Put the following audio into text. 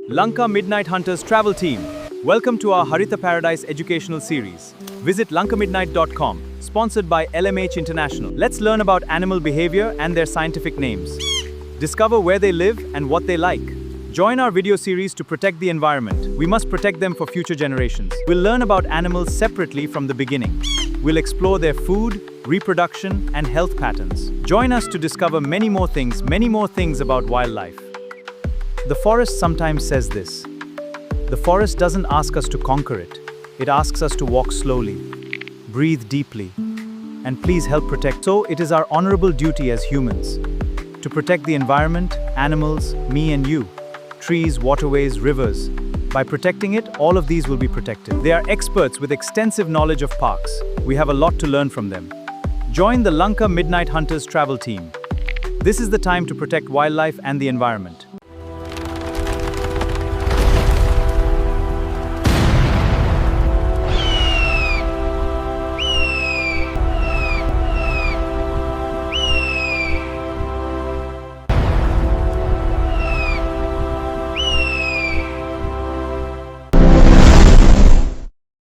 Lanka Midnight Hunters Travel Team. Welcome to our Haritha Paradise educational series. Visit lankamidnight.com, sponsored by LMH International. Let's learn about animal behavior and their scientific names. Discover where they live and what they like. Join our video series to protect the environment. We must protect them for future generations. We'll learn about animals separately from the beginning. We'll explore their food, reproduction, and health patterns. Join us to discover many more things about wildlife. The forest sometimes says this. The forest doesn't ask us to conquer it. It asks us to walk slowly, breathe deeply, and please help protect. So it is our honorable duty as humans to protect the environment, animals, me and you, trees, waterways, rivers. By protecting it, all of these will be protected. They are experts with extensive knowledge of parks. We have a lot to learn from them. Join the Lanka Midnight Hunters travel team. This is the time to protect wildlife and the environment.